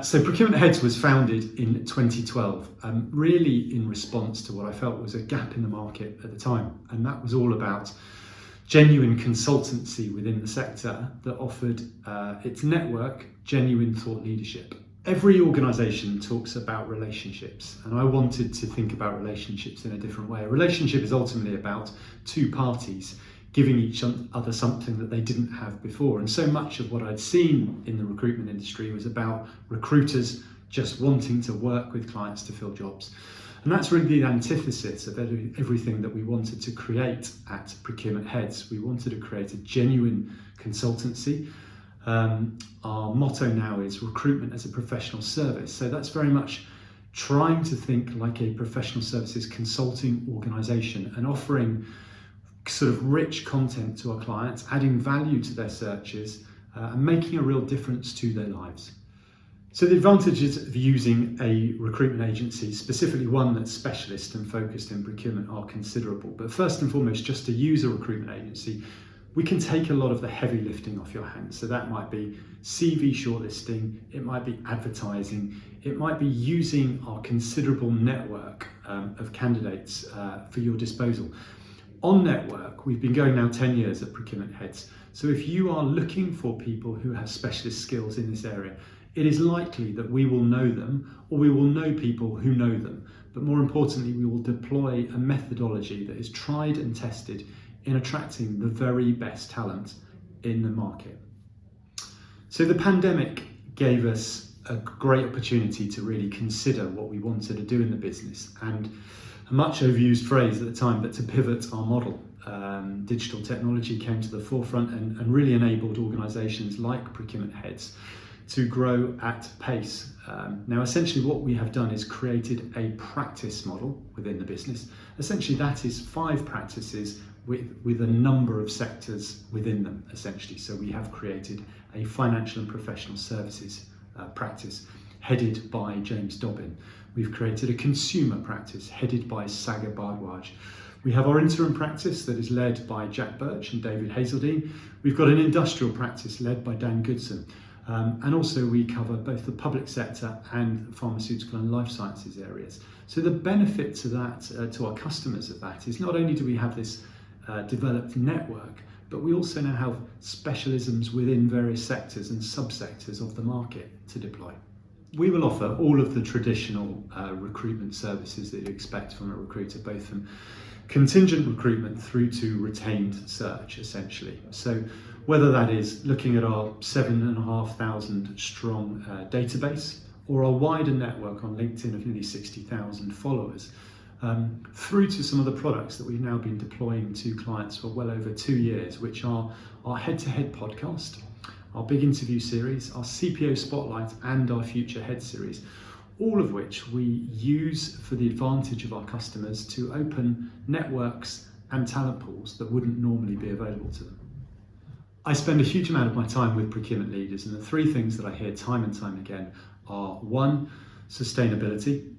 So Procurement Heads was founded in 2012, really in response to what I felt was a gap in the market at the time. And that was all about genuine consultancy within the sector that offered its network genuine thought leadership. Every organisation talks about relationships, and I wanted to think about relationships in a different way. A relationship is ultimately about two parties giving each other something that they didn't have before. And so much of what I'd seen in the recruitment industry was about recruiters just wanting to work with clients to fill jobs. And that's really the antithesis of everything that we wanted to create at Procurement Heads. We wanted to create a genuine consultancy. Our motto now is recruitment as a professional service. So that's very much trying to think like a professional services consulting organisation and offering sort of rich content to our clients, adding value to their searches and making a real difference to their lives. So the advantages of using a recruitment agency, specifically one that's specialist and focused in procurement, are considerable. But first and foremost, just to use a recruitment agency, we can take a lot of the heavy lifting off your hands. So that might be CV shortlisting, it might be advertising, it might be using our considerable network of candidates for your disposal. On network, we've been going now 10 years at Procurement Heads. So if you are looking for people who have specialist skills in this area, it is likely that we will know them, or we will know people who know them. But more importantly, we will deploy a methodology that is tried and tested in attracting the very best talent in the market. So the pandemic gave us a great opportunity to really consider what we wanted to do in the business, and a much overused phrase at the time, but to pivot our model. Digital technology came to the forefront and really enabled organisations like Procurement Heads to grow at pace. Now, essentially what we have done is created a practice model within the business. Essentially that is 5 practices with a number of sectors within them, essentially. So we have created a financial and professional services practice headed by James Dobbin. We've created a consumer practice headed by Sagar Bhardwaj. We have our interim practice that is led by Jack Birch and David Hazeldine. We've got an industrial practice led by Dan Goodson. And also we cover both the public sector and pharmaceutical and life sciences areas. So the benefit to that, to our customers of that, is not only do we have this developed network, but we also now have specialisms within various sectors and subsectors of the market to deploy. We will offer all of the traditional recruitment services that you expect from a recruiter, both from contingent recruitment through to retained search, essentially. So whether that is looking at our 7,500 strong database or our wider network on LinkedIn of nearly 60,000 followers, through to some of the products that we've now been deploying to clients for well over 2 years, which are our head-to-head podcast, our big interview series, our CPO Spotlight, and our Future Head series, all of which we use for the advantage of our customers to open networks and talent pools that wouldn't normally be available to them. I spend a huge amount of my time with procurement leaders, and the 3 things that I hear time and time again are: 1, sustainability,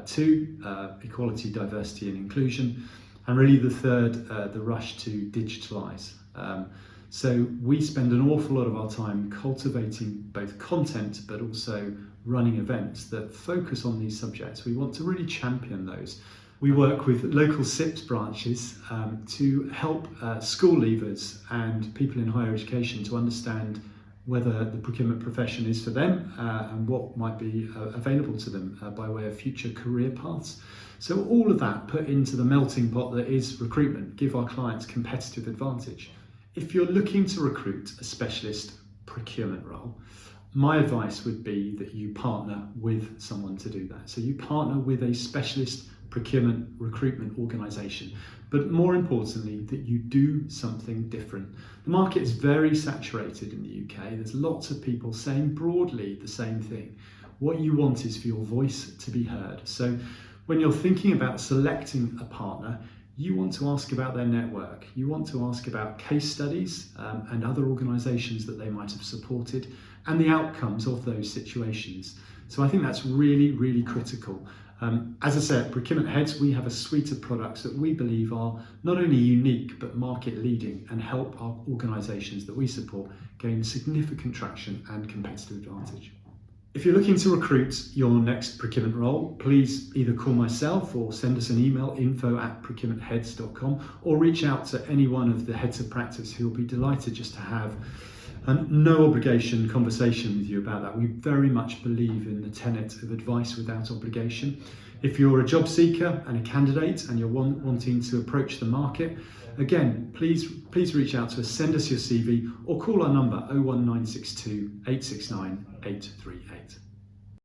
2, equality, diversity and inclusion, and really the 3rd, the rush to digitalise. So we spend an awful lot of our time cultivating both content but also running events that focus on these subjects. We want to really champion those. We work with local SIPS branches to help school leavers and people in higher education to understand whether the procurement profession is for them and what might be available to them by way of future career paths. So all of that put into the melting pot that is recruitment, give our clients competitive advantage. If you're looking to recruit a specialist procurement role, my advice would be that you partner with someone to do that. So you partner with a specialist procurement recruitment organisation, but more importantly, that you do something different. The market is very saturated in the UK. There's lots of people saying broadly the same thing. What you want is for your voice to be heard. So when you're thinking about selecting a partner, you want to ask about their network. You want to ask about case studies and other organisations that they might have supported and the outcomes of those situations. So I think that's really, really critical. As I said, Procurement Heads, we have a suite of products that we believe are not only unique but market leading and help our organisations that we support gain significant traction and competitive advantage. If you're looking to recruit your next procurement role, please either call myself or send us an email, info@procurementheads.com, or reach out to any one of the heads of practice who will be delighted just to have a no obligation conversation with you about that. We very much believe in the tenet of advice without obligation. If you're a job seeker and a candidate and you're wanting to approach the market, again, please reach out to us, send us your CV, or call our number 01962 869 838.